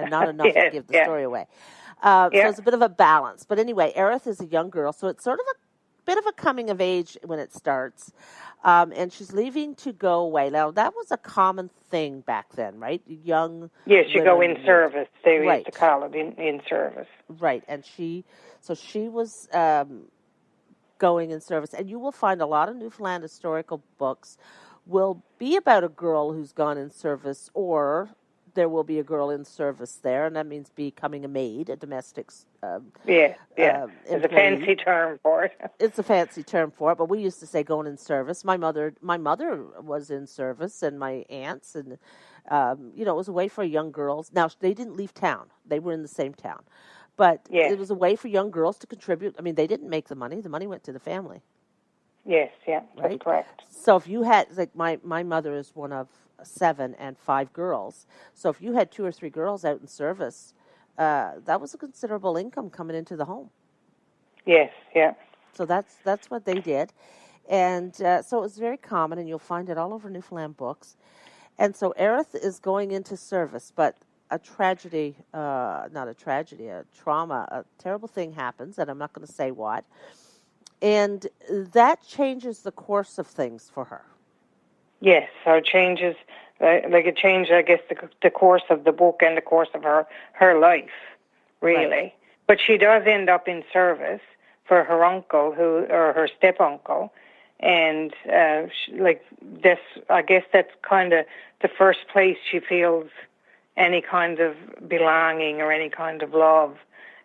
and not enough to give the story away. So it's a bit of a balance. But anyway, Aerith is a young girl, so it's sort of a bit of a coming of age when it starts. And she's leaving to go away. Now, that was a common thing back then, right? Young Yes, you go in service. They used to call it in service. Right, and she was going in service. And you will find a lot of Newfoundland historical books will be about a girl who's gone in service, or there will be a girl in service there, and that means becoming a maid, a domestic It's a fancy term for it. It's a fancy term for it, but we used to say going in service. My mother was in service, and my aunts, and it was a way for young girls. Now, they didn't leave town. They were in the same town. But it was a way for young girls to contribute. I mean, they didn't make the money. The money went to the family. Yes, that's correct. So if you had, like, my mother is one of 7 and 5 girls. So if you had 2 or 3 girls out in service, that was a considerable income coming into the home. Yes, So that's what they did. And so it was very common, and you'll find it all over Newfoundland books. And so Aerith is going into service, but a tragedy, a trauma, a terrible thing happens, and I'm not going to say what. And that changes the course of things for her. Yes, so it changes, it changed, I guess, the course of the book and the course of her life, really. Right. But she does end up in service for her uncle, or her step-uncle, and I guess that's kind of the first place she feels any kind of belonging or any kind of love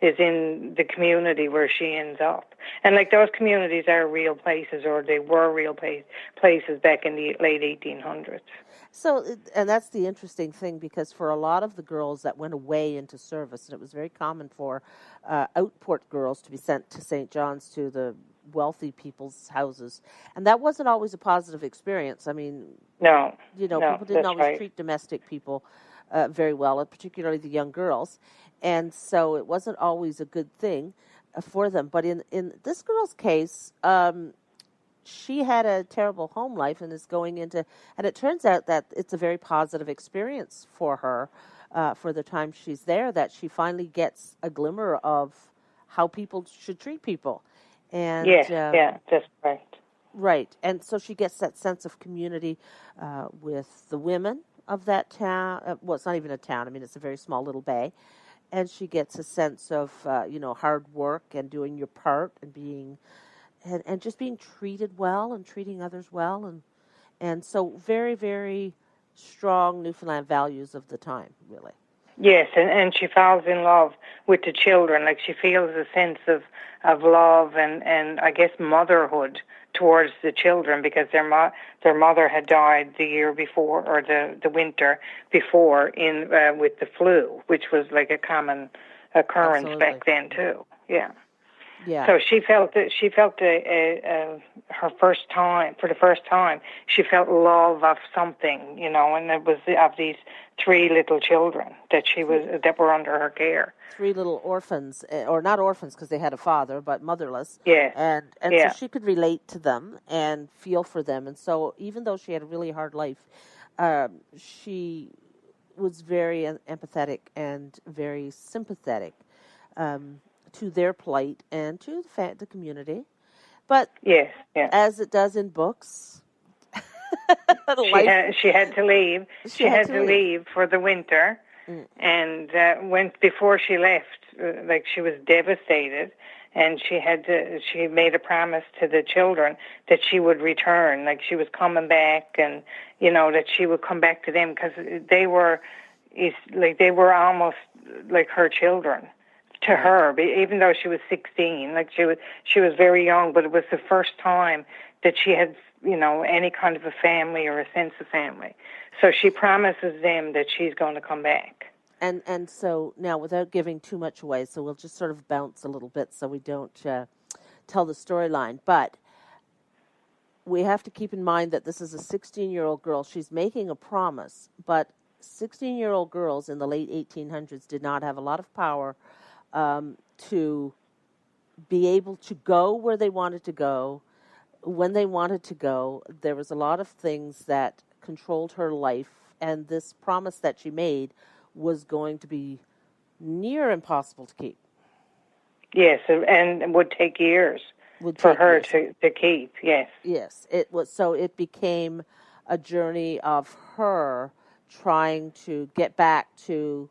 is in the community where she ends up. And those communities are real places, or they were real places back in the late 1800s. So, and that's the interesting thing, because for a lot of the girls that went away into service, and it was very common for outport girls to be sent to St. John's, to the wealthy people's houses, and that wasn't always a positive experience. I mean, no, people didn't always treat domestic people very well, particularly the young girls. And so it wasn't always a good thing for them. But in this girl's case, she had a terrible home life and is going into, and it turns out that it's a very positive experience for her for the time she's there, that she finally gets a glimmer of how people should treat people. And that's right. Right. And so she gets that sense of community with the women of that town. Well, it's not even a town. I mean, it's a very small little bay. And she gets a sense of, hard work and doing your part and being, and just being treated well and treating others well. And so very, very strong Newfoundland values of the time, really. Yes, and she falls in love with the children. She feels a sense of love and I guess motherhood towards the children, because their mother had died the year before, or the winter before, with the flu, which was a common occurrence back then too. Yeah. Yeah. So she felt her first time, for the first time, she felt love of something, and it was of these 3 little children that were under her care. 3 little orphans, or not orphans because they had a father, but motherless. Yes. And so she could relate to them and feel for them. And so even though she had a really hard life, she was very empathetic and very sympathetic to their plight and to the community. But as it does in books, she had to leave. She had to leave for the winter, and before she left, she was devastated, and she made a promise to the children that she would return, she was coming back, and that she would come back to them, because they were almost like her children to her, even though she was 16. She was very young, but it was the first time that she had any kind of a family or a sense of family. So she promises them that she's going to come back. And so now, without giving too much away, so we'll just sort of bounce a little bit so we don't tell the storyline. But we have to keep in mind that this is a 16-year-old girl. She's making a promise, but 16-year-old girls in the late 1800s did not have a lot of power to be able to go where they wanted to go, when they wanted to go. There was a lot of things that controlled her life, and this promise that she made was going to be near impossible to keep. Yes, and would take years for her to keep, yes. Yes, it was. So it became a journey of her trying to get back to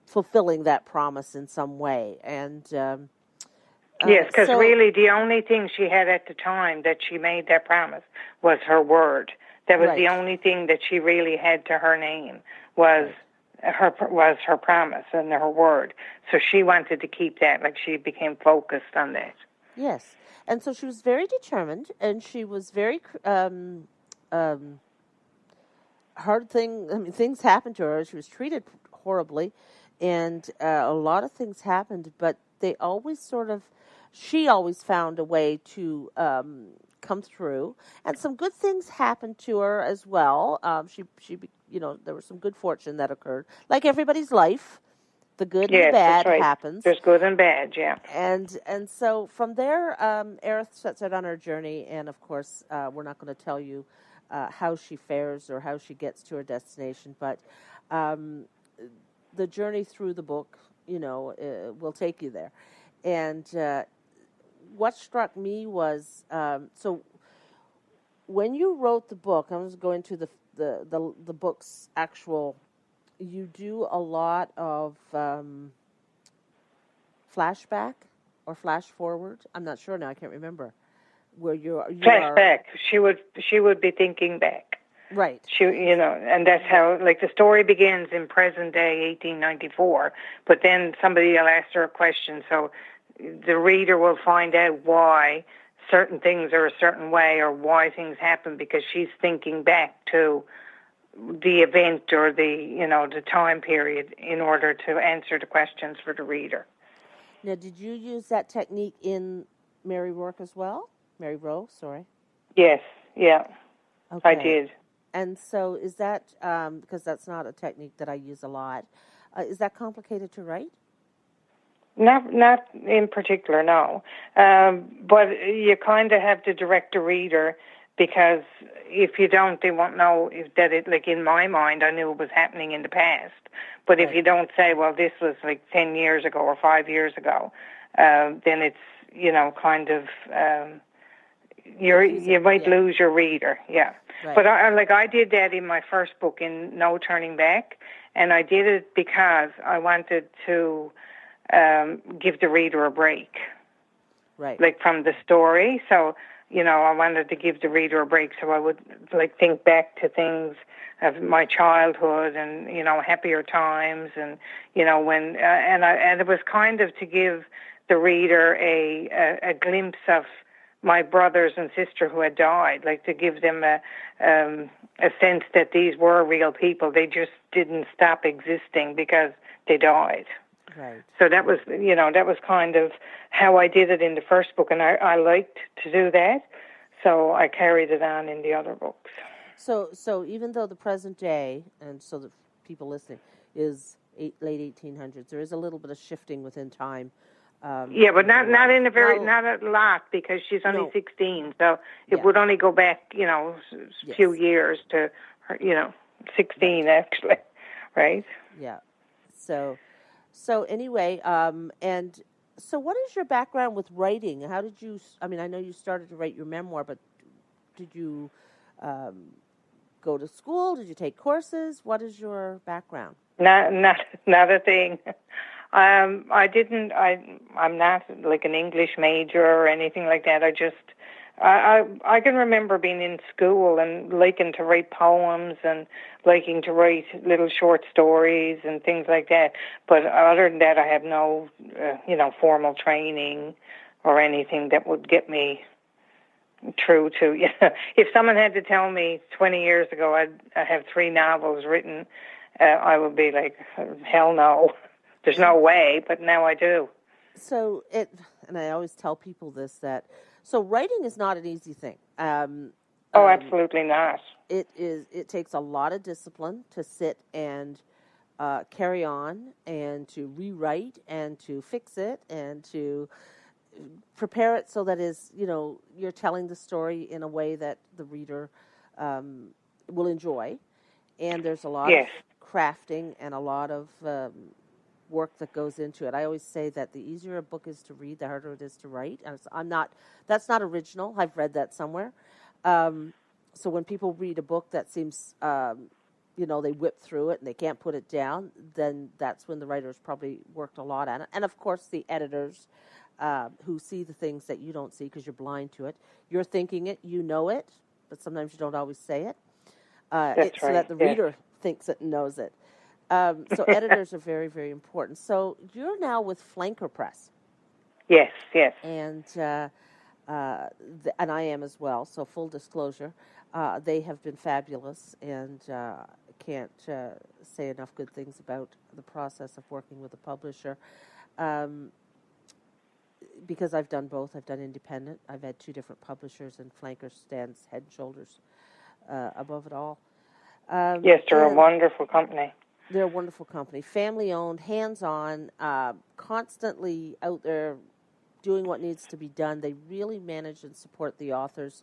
fulfilling that promise in some way. And yes, because really the only thing she had at the time that she made that promise was her word. That was the only thing that she really had to her name was her promise and her word. So she wanted to keep that, like she became focused on that. Yes, and so she was very determined, and she was very things happened to her. She was treated horribly, and a lot of things happened, but they always she always found a way to come through, and some good things happened to her as well. There was some good fortune that occurred, like everybody's life. The good and the bad happens. There's good and bad, yeah. And so from there, Aerith sets out on her journey, and of course, we're not going to tell you how she fares or how she gets to her destination, but the journey through the book, will take you there. And what struck me was, so when you wrote the book, I was going to the book's actual. You do a lot of flashback or flash forward. I'm not sure now. I can't remember. Where you flashback. She would be thinking back. Right. And that's how, like, the story begins in present day 1894, but then somebody will ask her a question, so the reader will find out why certain things are a certain way or why things happen because she's thinking back to the event or the time period in order to answer the questions for the reader. Now, did you use that technique in Mary Rourke as well? Mary Rowe, sorry. Yes, yeah, okay. I did. And so is that, because that's not a technique that I use a lot, is that complicated to write? Not in particular, no. But you kind of have to direct the reader because if you don't, they won't know that it, like in my mind, I knew it was happening in the past. But if you don't say, well, this was like 10 years ago or 5 years ago, then it's, kind of, you might lose your reader, yeah. Right. But I did that in my first book, in No Turning Back, and I did it because I wanted to give the reader a break. Right. Like from the story, so I wanted to give the reader a break, so I would think back to things of my childhood and happier times, and when and it was kind of to give the reader a glimpse of my brothers and sister who had died, like to give them a sense that these were real people. They just didn't stop existing because they died. Right. So that was, that was kind of how I did it in the first book, and I liked to do that, so I carried it on in the other books. So even though the present day, and so the people listening, is late 1800s, there is a little bit of shifting within time. Yeah, but not a lot, because she's only 16, so it would only go back, a few years to her, 16 actually, right? Yeah. So anyway, and so what is your background with writing? How did you, I know you started to write your memoir, but did you go to school? Did you take courses? What is your background? Not a thing. I didn't, I'm not like an English major or anything like that. I can remember being in school and liking to write poems and liking to write little short stories and things like that. But other than that, I have no, formal training or anything that would get me through to. If someone had to tell me 20 years ago I have 3 novels written, I would be like, hell no. There's no way, but now I do. So and I always tell people this, that so writing is not an easy thing. Absolutely not. It takes a lot of discipline to sit and carry on and to rewrite and to fix it and to prepare it so that you're telling the story in a way that the reader will enjoy. And there's a lot of crafting and a lot of work that goes into it. I always say that the easier a book is to read, the harder it is to write. And that's not original. I've read that somewhere. So when people read a book that seems, they whip through it and they can't put it down, then that's when the writers probably worked a lot on it. And of course, the editors who see the things that you don't see because you're blind to it. You're thinking it, you know it, but sometimes you don't always say it. That's right. So that the reader thinks it and knows it. So editors are very, very important. So you're now with Flanker Press. Yes. And and I am as well. So full disclosure, they have been fabulous, and can't say enough good things about the process of working with a publisher. Because I've done both. I've done independent. I've had 2 different publishers, and Flanker stands head and shoulders above it all. Yes, they're a wonderful company. They're a wonderful company. Family-owned, hands-on, constantly out there doing what needs to be done. They really manage and support the authors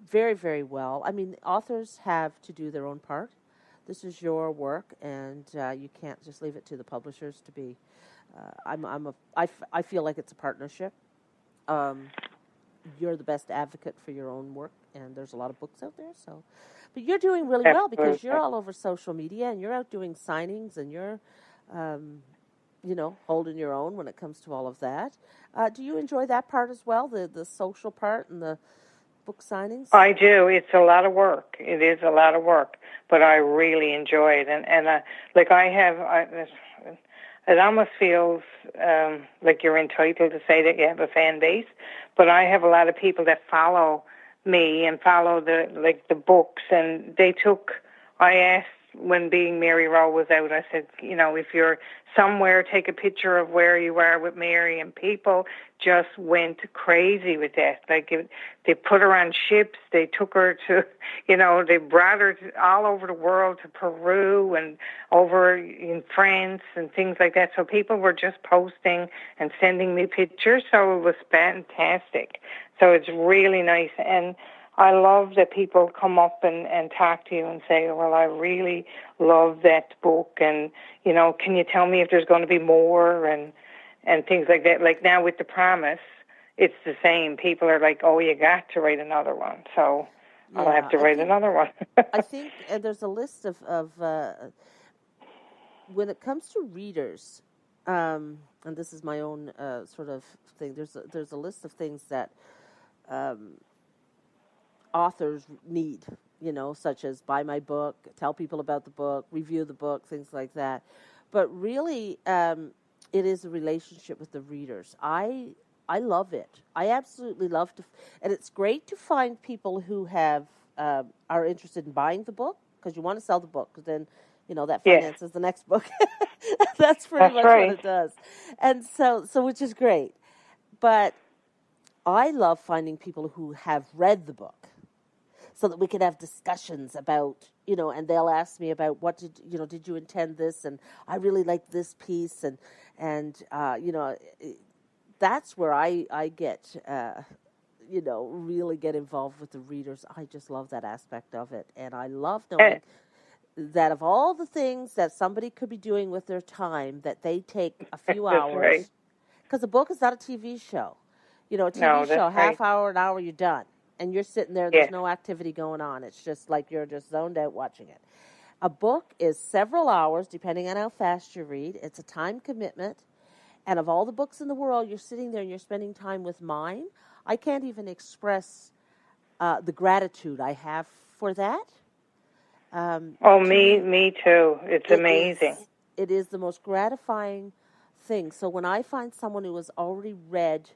very, very well. I mean, authors have to do their own part. This is your work, and you can't just leave it to the publishers to be. I feel like it's a partnership. You're the best advocate for your own work, and there's a lot of books out there. So, but you're doing really well because you're all over social media and you're out doing signings and you're, holding your own when it comes to all of that. Do you enjoy that part as well, the social part and the book signings? I do. It's a lot of work. It is a lot of work, but I really enjoy it. It almost feels like you're entitled to say that you have a fan base, but I have a lot of people that follow me and follow the books, and I asked when Being Mary Rowe was out, I said, if you're somewhere, take a picture of where you are with Mary, and people just went crazy with that. They put her on ships, they took her to, they brought her all over the world, to Peru and over in France and things like that. So people were just posting and sending me pictures, so it was fantastic. So it's really nice, and I love that people come up and talk to you and say, well, I really love that book, and, can you tell me if there's going to be more, and things like that. Like now with The Promise, it's the same. People are like, oh, you got to write another one. So yeah, I'll have to write another one. I think there's a list of when it comes to readers, and this is my own sort of thing, there's a list of things that authors need, such as buy my book, tell people about the book, review the book, things like that. But really, it is a relationship with the readers. I love it. I absolutely love to, and it's great to find people who are interested in buying the book, because you want to sell the book, because then, that finances the next book. That's pretty much right. what it does. And so which is great. But I love finding people who have read the book, so that we can have discussions about, and they'll ask me about did you intend this? And I really like this piece. And that's where I get, really get involved with the readers. I just love that aspect of it. And I love knowing that of all the things that somebody could be doing with their time, that they take a few hours. Because a book is not a TV show. A TV show, half hour, an hour, you're done. And you're sitting there, there's no activity going on. It's just like you're just zoned out watching it. A book is several hours, depending on how fast you read. It's a time commitment. And of all the books in the world, you're sitting there and you're spending time with mine. I can't even express the gratitude I have for that. Me too. It's amazing. It is the most gratifying thing. So when I find someone who has already read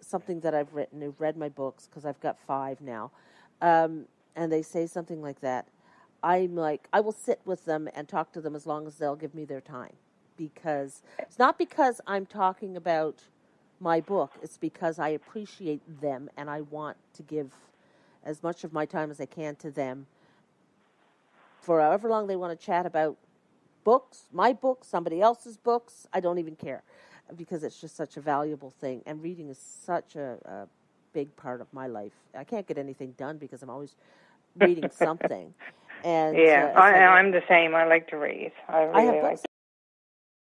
something that I've written, who've read my books, because I've got 5 now, and they say something like that, I'm like, I will sit with them and talk to them as long as they'll give me their time. Because it's not because I'm talking about my book, it's because I appreciate them and I want to give as much of my time as I can to them for however long they want to chat about books, my books, somebody else's books. I don't even care, because it's just such a valuable thing. And reading is such a big part of my life. I can't get anything done because I'm always reading something. And I'm the same. I like to read. I really like